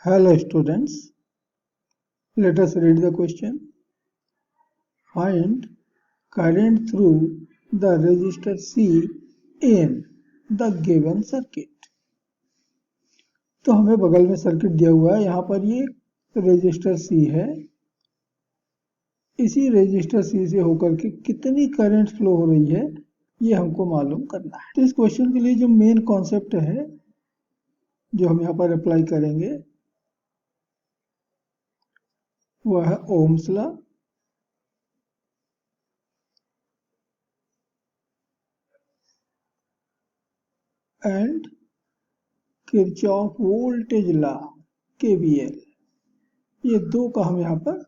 Hello students, let us read the question. Find current through the resistor C in the given circuit. तो हमें बगल में circuit दिया हुआ है, यहाँ पर ये रेजिस्टर C है। इसी रेजिस्टर C से होकर के कितनी करंट फ्लो हो रही है ये हमको मालूम करना है। तो इस क्वेश्चन के लिए जो मेन कॉन्सेप्ट है जो हम यहाँ पर अप्लाई करेंगे वह है Ohm's law and Kirchhoff voltage law KVL। ये दो का हम यहाँ पर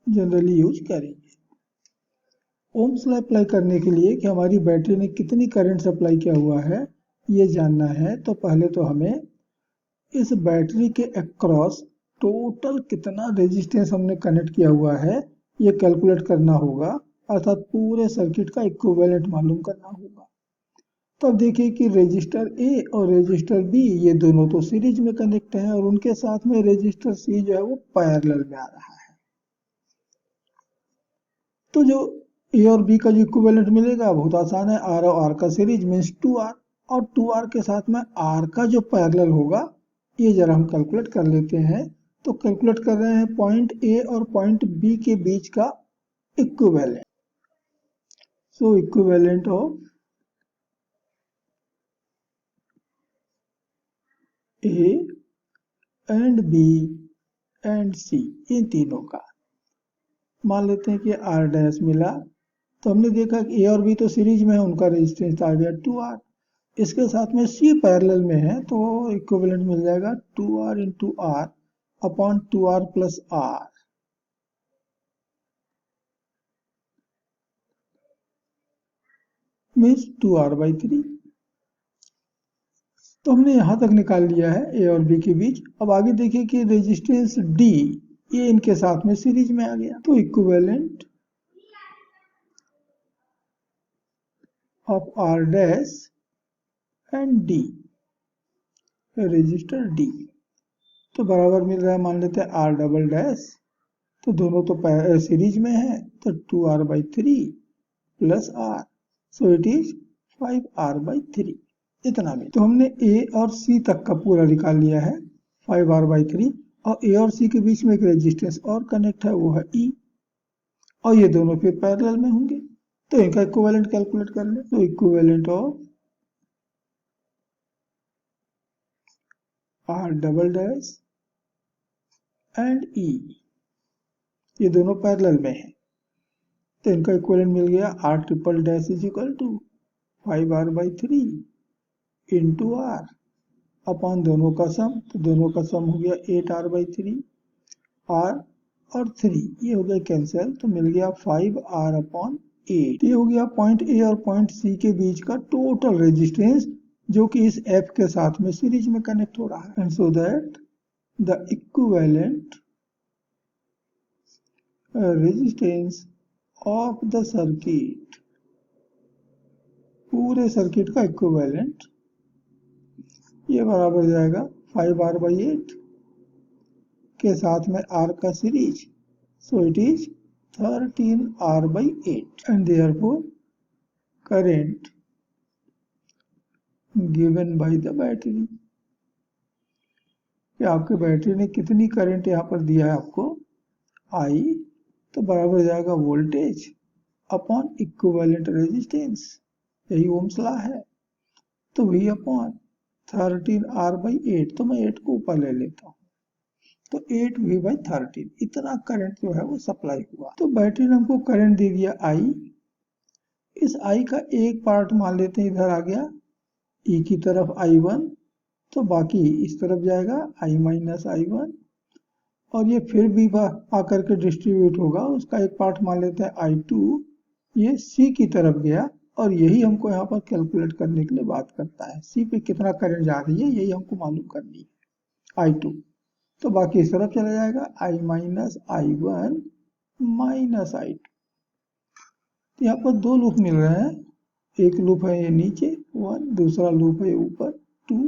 जनरली यूज करेंगे। ओम्स लॉ अप्लाई करने के लिए कि हमारी बैटरी ने कितनी करंट सप्लाई किया हुआ है ये जानना है, तो पहले तो हमें इस बैटरी के अक्रॉस टोटल कितना रेजिस्टेंस हमने कनेक्ट किया हुआ है ये कैलकुलेट करना होगा, अर्थात पूरे सर्किट का इक्विवेलेंट मालूम करना होगा। तो अब देखिए कि रेजिस्टर A और रेजिस्टर B ये दोनों तो सीरीज में कनेक्ट हैं और उनके साथ में रेजिस्टर C जो है वो पैरेलल में आ रहा है। तो जो A और B का जो इक्विवेलेंट मिलेगा बहुत आसान है, R और R का सीरीज मीन्स 2R, और 2R के साथ में R का जो पैरेलल होगा ये जरा हम कैलकुलेट कर लेते हैं। तो कैलकुलेट कर रहे हैं पॉइंट A और पॉइंट B के बीच का equivalent. So equivalent of A and B and C, इन तीनों का मान लेते हैं कि R डैश मिला। तो हमने देखा कि A और B तो सीरीज में है, उनका रेजिस्टेंस आ गया 2R। इसके साथ में C पैरेलल में है तो इक्विवेलेंट मिल जाएगा 2R into R upon 2R plus R। Means 2R/3। तो हमने यहां तक निकाल लिया है A और B के बीच। अब आगे देखिए कि रेजिस्टेंस D ये इनके साथ में सीरीज में आ गया, तो equivalent of R dash and D, resistor D, तो बराबर मिल रहा है, मान लेते हैं R डबल डैश, तो दोनों तो सीरीज में है तो 2R/3 plus R, so it is 5R/3 इतना भी। तो हमने A और C तक का पूरा निकाल लिया है 5R/3, और A और C के बीच में एक रेजिस्टेंस और कनेक्ट है वो है E, और ये दोनों फिर पैरेलल में होंगे तो इनका इक्विवेलेंट कैलकुलेट कर ले। तो equivalent of R double dash and E, ये दोनों पैरेलल में है तो इनका इक्विवेलेंट मिल गया R triple dash is equal to 5R/3 into R upon दोनों का सम, तो दोनों का सम हो गया 8R/3, R और 3 ये हो गया कैंसिल, तो मिल गया 5R/8। ये हो गया पॉइंट A और पॉइंट C के बीच का टोटल रेजिस्टेंस जो कि इस F के साथ में सीरीज में कनेक्ट हो रहा है। And so that the equivalent resistance of the circuit, पूरे सर्किट का इक्विवेलेंट ये बराबर जाएगा 5R/8 के साथ में R का series, so it is 13R/8 and therefore current given by the battery, कि आपके बैटरी ने कितनी करंट यहाँ पर दिया है आपको I, तो बराबर जाएगा वोल्टेज अपॉन इक्विवेलेंट रेजिस्टेंस, यही ओम्स लॉ है। तो V अपॉन 13R/8, तो मैं 8 को ऊपर ले लेता हूँ, तो 8V/13 इतना करंट जो है वो सप्लाई हुआ। तो बैटरी ने हमको करंट दे दिया I, इस I का एक पार्ट मान लेते हैं इधर आ गया E की तरफ I1, तो बाकी इस तरफ जाएगा I-I1, और ये फिर भी आकर के डिस्ट्रीब्यूट होगा, उसका एक पार्ट मान लेते हैं I2, ये C की तरफ गया, और यही हमको यहाँ पर कैलकुलेट करने के लिए बात करता है, C पे कितना करंट जा रही है यही हमको मालूम करनी है I2, तो बाकी इस तरफ चला जाएगा I-I1 माइनस I2। तो यहाँ पर दो लूप मिल रहे हैं, एक लूप है ये नीचे 1, दूसरा लूप है ऊपर 2।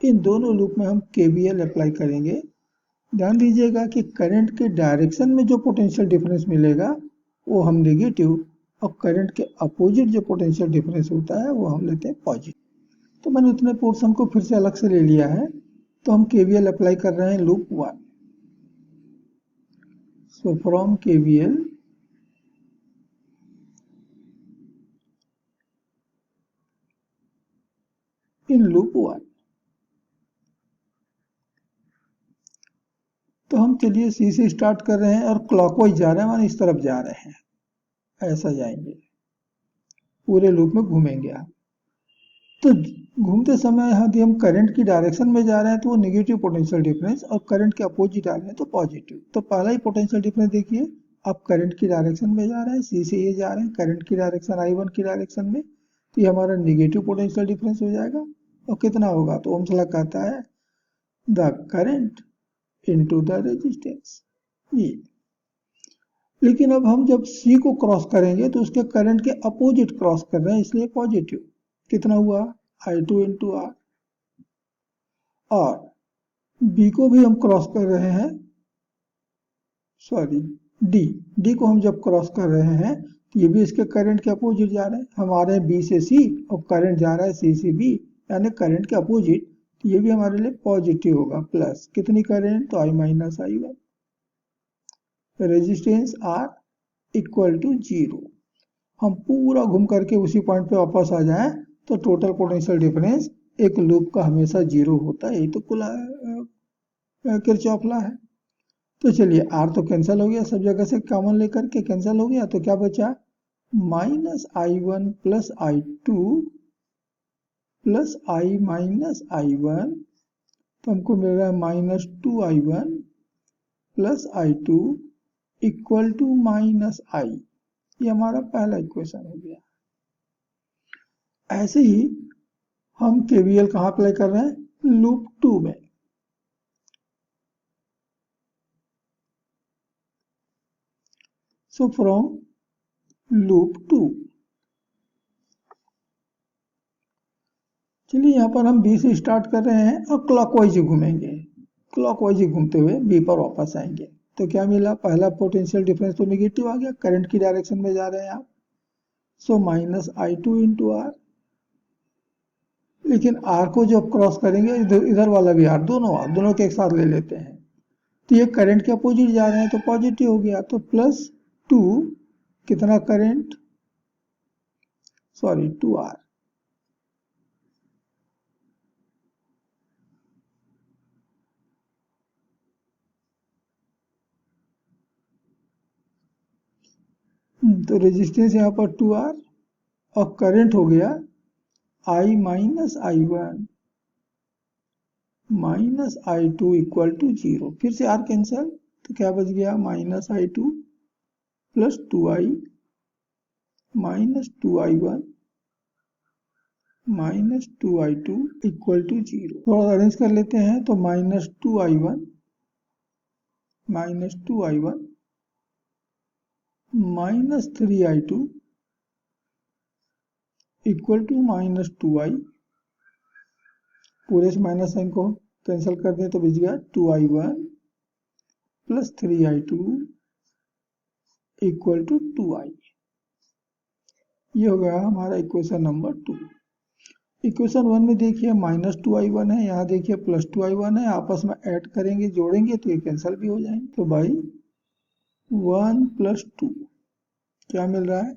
इन दोनों लूप में हम KVL अप्लाई करेंगे ध्यान दीजिएगा कि करंट के डायरेक्शन में जो पोटेंशियल डिफरेंस मिलेगा वो हम नेगेटिव, और करंट के अपोजिट जो पोटेंशियल डिफरेंस होता है वो हम लेते हैं पॉजिटिव। तो मैंने उतने पोर्शन को फिर से अलग से ले लिया है। तो हम केवीएल अप्लाई कर रहे हैं loop 1। So from KVL in loop 1, तो हम चलिए सी से स्टार्ट कर रहे हैं और क्लॉकवाइज जा रहे हैं, माने इस तरफ जा रहे हैं, ऐसा जाएंगे, पूरे लूप में घूमेंगे आप। तो घूमते समय यदि हम करंट की डायरेक्शन में जा रहे हैं तो वो नेगेटिव पोटेंशियल डिफरेंस, और करंट के अपोजिट आ रहे हैं तो पॉजिटिव। तो पहला ही पोटेंशियल डिफरेंस देखिए, आप करंट की डायरेक्शन में जा रहे हैं, सी से ये जा रहे हैं करंट की डायरेक्शन I1 की डायरेक्शन में, तो ये हमारा नेगेटिव पोटेंशियल डिफरेंस हो जाएगा। और कितना होगा, तो ओम्स लॉ कहता है the current into the resistance, ये। लेकिन अब हम जब C को क्रॉस करेंगे तो उसके करंट के अपोजिट क्रॉस कर रहे हैं, इसलिए पॉजिटिव। कितना हुआ, I2 इंटू R। और B को भी हम क्रॉस कर रहे हैं, सॉरी D को हम जब क्रॉस कर रहे हैं तो ये भी इसके करंट के अपोजिट जा रहे हैं। हमारे B से C और करंट जा रहा है C से B, यानी करंट के अपोजिट, तो ये भी हमारे लिए पॉजिटिव होगा। प्लस कितनी करंट, तो I minus I1। Resistance R equal to 0। हम पूरा घूम करके उसी पॉइंट पे वापस आ जाएं तो टोटल पोटेंशियल डिफरेंस एक लूप का हमेशा 0 होता है। यही तो किरचॉफ लॉ है। तो चलिए R तो कैंसिल हो गया, सब जगह से कॉमन लेकर के कैंसिल हो गया, तो क्या बचा, minus I1 plus I2 plus I minus I1, तो हमको मिल रहा है minus 2I1 plus I2 equal to minus I। ये हमारा पहला इक्वेशन हो गया। ऐसे ही हम केवीएल कहां अप्लाई कर रहे हैं, लूप 2 में। सो फ्रॉम लूप 2, चलिए यहां पर हम बी से स्टार्ट कर रहे हैं और क्लॉकवाइज घूमेंगे, क्लॉकवाइज घूमते हुए बी पर वापस आएंगे। तो क्या मिला, पहला पोटेंशियल डिफरेंस तो नेगेटिव आ गया, करंट की डायरेक्शन में जा रहे हैं आप। So minus I2 into R। लेकिन R को जब क्रॉस करेंगे, इधर वाला भी R, दोनों के एक साथ ले लेते हैं, तो ये करंट के अपोजिट जा रहे हैं तो पॉजिटिव हो गया। तो प्लस 2 कितना करंट, सॉरी 2R। तो रेजिस्टेंस यहाँ पर 2R और करंट हो गया I minus I1 minus I2 equal to 0। फिर से R कैंसिल, तो क्या बच गया, minus I2 plus 2I minus 2I1 minus 2I2 equal to 0। थोड़ा अरेंज कर लेते हैं, तो minus 2I1 minus 2I1 minus 3I2 equal to minus 2I। पूरे से माइनस साइन को कैंसिल कर दें तो बच गया 2I1 plus 3I2 equal to 2I। ये हो गया हमारा इक्वेशन नंबर 2। इक्वेशन 1 में देखिए माइनस 2I1 है, यहाँ देखिए प्लस 2I1 है, आपस में ऐड करेंगे, जोड़ेंगे तो ये कैंसिल भी हो जाएंगे। तो भाई 1 प्लस 2 क्या मिल रहा है,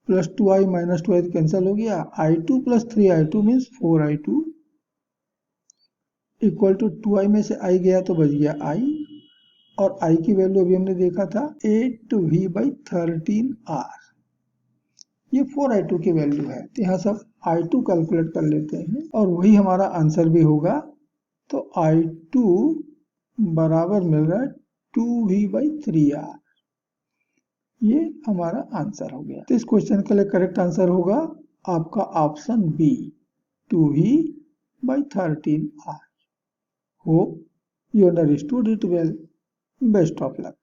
प्लस 2I माइनस 2I तो कैंसिल हो गया, I2 plus 3I2 means 4I2 equal to 2I में से I गया तो बच गया I, और I की वैल्यू अभी हमने देखा था 8V/13R। ये 4I2 की वैल्यू है, तो यहाँ सब I2 कैलकुलेट कर लेते हैं और वही हमारा आंसर भी होगा। तो I2 बराबर मिल रहा है 2V/3R। ये हमारा आंसर हो गया। तो इस क्वेश्चन के लिए करेक्ट आंसर होगा आपका option B, 2V/13R। Hope you understood it well. Best of luck.